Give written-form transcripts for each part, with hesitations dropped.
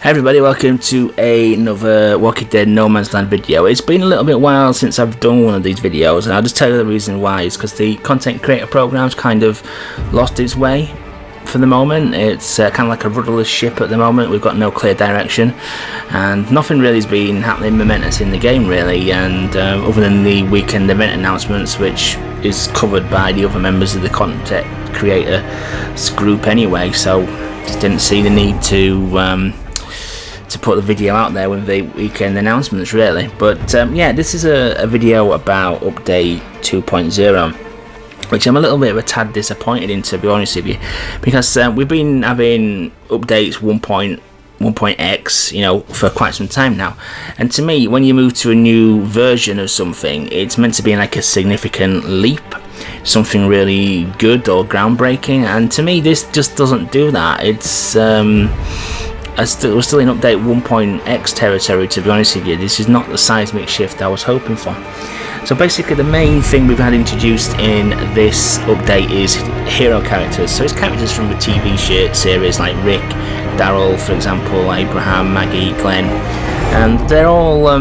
Hey everybody, welcome to another Walking Dead No Man's Land video. It's been a little bit while since I've done one of these videos, and I'll just tell you the reason why. It's because the content creator program's kind of lost its way for the moment. It's kind of like a rudderless ship at the moment. We've got no clear direction, and nothing really has been happening momentous in the game really, and other than the weekend event announcements, which is covered by the other members of the content creator group anyway, so just didn't see the need to put the video out there with the weekend announcements really. But yeah, this is a video about update 2.0, which I'm a little bit of a tad disappointed in, to be honest with you, because we've been having updates 1.x, you know, for quite some time now, and to me, when you move to a new version of something, it's meant to be like a significant leap, something really good or groundbreaking, and to me this just doesn't do that. It's we're still in update 1.x territory, to be honest with you. This is not the seismic shift I was hoping for. So basically the main thing we've had introduced in this update is hero characters. So it's characters from the TV series like Rick, Daryl, for example, Abraham, Maggie, Glenn, and they're all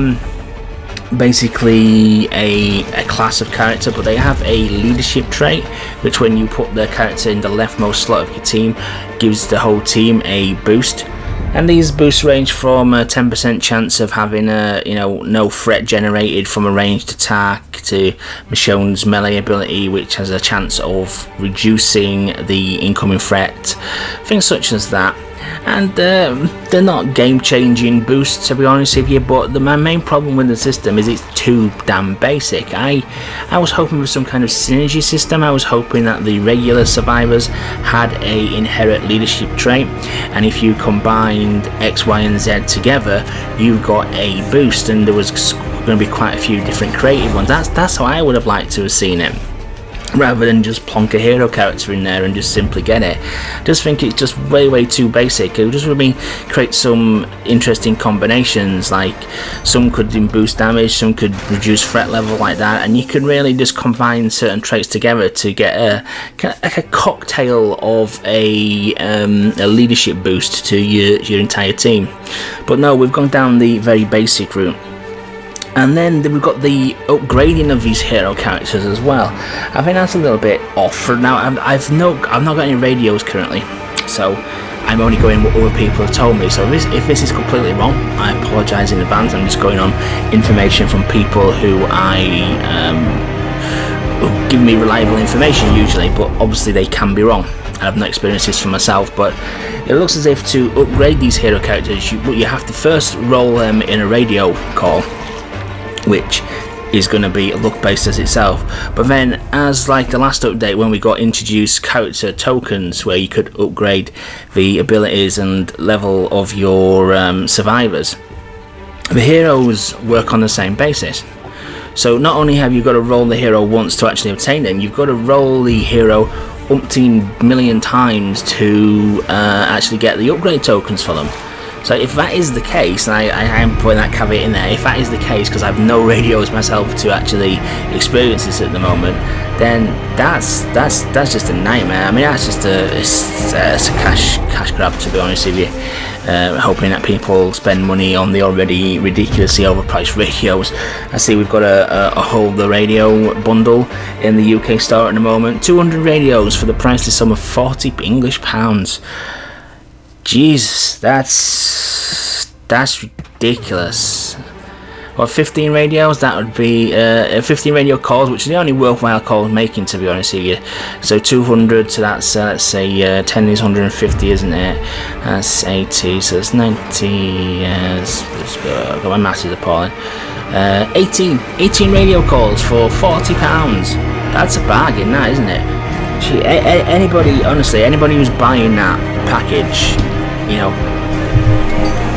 basically a class of character, but they have a leadership trait, which when you put their character in the leftmost slot of your team, gives the whole team a boost. And these boosts range from a 10% chance of having no threat generated from a ranged attack, to Michonne's melee ability, which has a chance of reducing the incoming threat, things such as that. And they're not game-changing boosts, to be honest with you, but my main problem with the system is it's too damn basic. I was hoping for some kind of synergy system. I was hoping that the regular survivors had a inherent leadership trait, and if you combined X, Y, and Z together, you got a boost, and there was going to be quite a few different creative ones. That's how I would have liked to have seen it, rather than just plonk a hero character in there and just simply get it. I just think it's just way too basic. It would just really create some interesting combinations, like some could boost damage, some could reduce threat level like that, and you could really just combine certain traits together to get a cocktail of a leadership boost to your entire team. But no, we've gone down the very basic route. And then we've got the upgrading of these hero characters as well. I think that's a little bit off for now. I've not got any radios currently, so I'm only going what other people have told me. So if this is completely wrong, I apologise in advance. I'm just going on information from people who give me reliable information usually, but obviously they can be wrong. I have no experiences for myself, but it looks as if to upgrade these hero characters, you have to first roll them in a radio call, which is going to be luck based as itself. But then, as like the last update when we got introduced character tokens where you could upgrade the abilities and level of your survivors, the heroes work on the same basis. So not only have you got to roll the hero once to actually obtain them, you've got to roll the hero umpteen million times to actually get the upgrade tokens for them. So if that is the case, and I am putting that caveat in there, if that is the case, because I have no radios myself to actually experience this at the moment, then that's just a nightmare. I mean, that's just it's a cash grab, to be honest with you. Hoping that people spend money on the already ridiculously overpriced radios. I see we've got a Hold the Radio bundle in the UK store at the moment. 200 radios for the priceless sum of £40 English. Jesus, that's ridiculous. Well, 15 radios, that would be 15 radio calls, which is the only worthwhile calls making, to be honest with you. So 200, so that's let's say 10 is 150, isn't it? That's 80, so it's 90. My maths is appalling. 18 radio calls for £40. That's a bargain, that, isn't it? Gee, anybody, honestly, anybody who's buying that package, you know,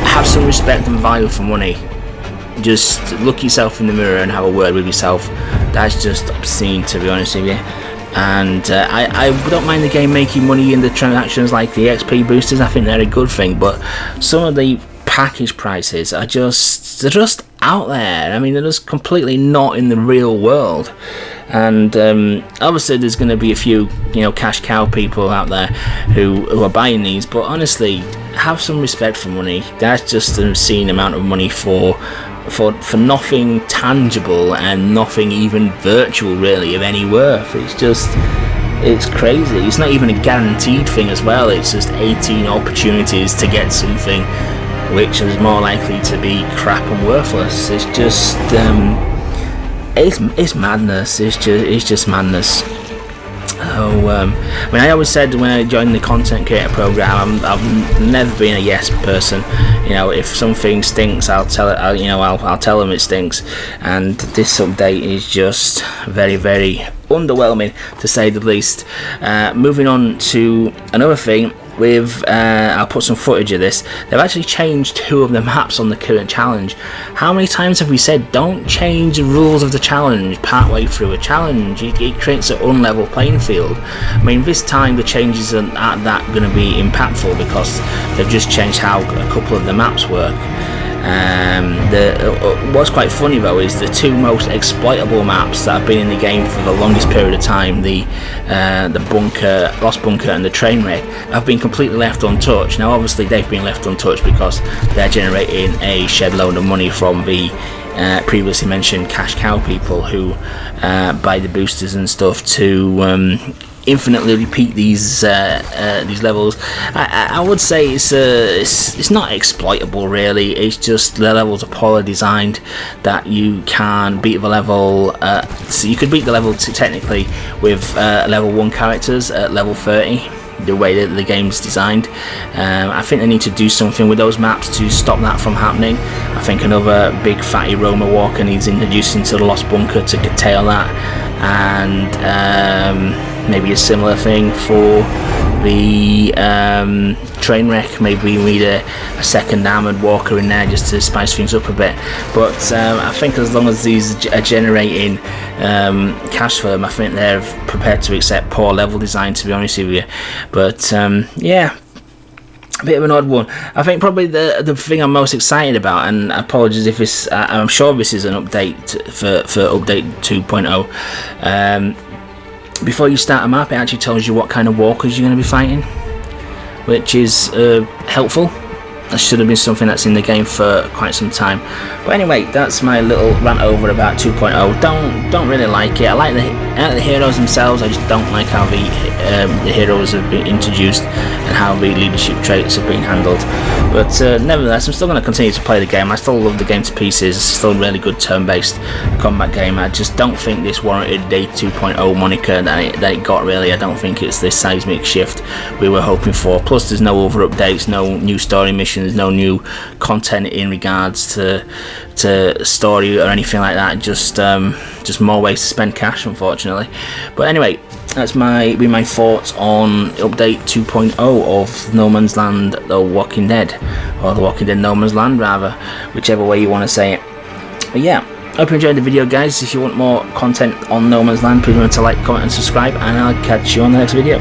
have some respect and value for money. Just look yourself in the mirror and have a word with yourself. That's just obscene, to be honest with you. And I don't mind the game making money in the transactions like the XP boosters. I think they're a good thing, but some of the package prices are just out there. I mean, they're just completely not in the real world. And obviously there's going to be a few, you know, cash cow people out there who are buying these, but honestly, have some respect for money. That's just an obscene amount of money for nothing tangible and nothing even virtual really of any worth. It's crazy. It's not even a guaranteed thing as well. It's just 18 opportunities to get something which is more likely to be crap and worthless. It's just it's madness. It's just madness. Oh, I mean, I always said when I joined the content creator program, I've never been a yes person. You know, if something stinks, I'll tell it. I'll tell them it stinks. And this update is just very, very underwhelming, to say the least. Moving on to another thing. I'll put some footage of this. They've actually changed 2 of the maps on the current challenge. How many times have we said don't change the rules of the challenge partway through a challenge? It creates an unlevel playing field. I mean, this time the changes aren't that going to be impactful because they've just changed how a couple of the maps work. What's quite funny though is the 2 most exploitable maps that have been in the game for the longest period of time, the Lost Bunker and the Trainwreck, have been completely left untouched. Now obviously they've been left untouched because they're generating a shed load of money from the previously mentioned cash cow people who buy the boosters and stuff to infinitely repeat these levels. I would say it's not exploitable really. It's just the levels are poorly designed that you can beat the level. So you could beat the level technically with level 1 characters at level 30. The way that the game's designed, I think they need to do something with those maps to stop that from happening. I think another big fatty Roma walker needs introduced into the Lost Bunker to curtail that, and maybe a similar thing for the Trainwreck. Maybe we need a second armoured walker in there just to spice things up a bit. But I think as long as these are generating cash for them, I think they're prepared to accept poor level design, to be honest with you. But yeah, a bit of an odd one. I think probably the thing I'm most excited about, and apologies if this, I'm sure this is an update for update 2.0. Before you start a map, it actually tells you what kind of walkers you're going to be fighting, which is helpful. That should have been something that's in the game for quite some time. But anyway, that's my little rant over about 2.0. Don't really like it. I like the heroes themselves. I just don't like how the heroes have been introduced and how the leadership traits have been handled. But nevertheless, I'm still going to continue to play the game. I still love the game to pieces. It's still a really good turn-based combat game. I just don't think this warranted the 2.0 moniker that it got, really. I don't think it's this seismic shift we were hoping for. Plus, there's no other updates, no new story missions, no new content in regards to story or anything like that. Just more ways to spend cash, unfortunately. But anyway, that's my thoughts on update 2.0 of No Man's Land: The Walking Dead, or The Walking Dead No Man's Land rather, whichever way you want to say it. But yeah, hope you enjoyed the video, guys. If you want more content on No Man's Land, please remember to like, comment and subscribe, and I'll catch you on the next video.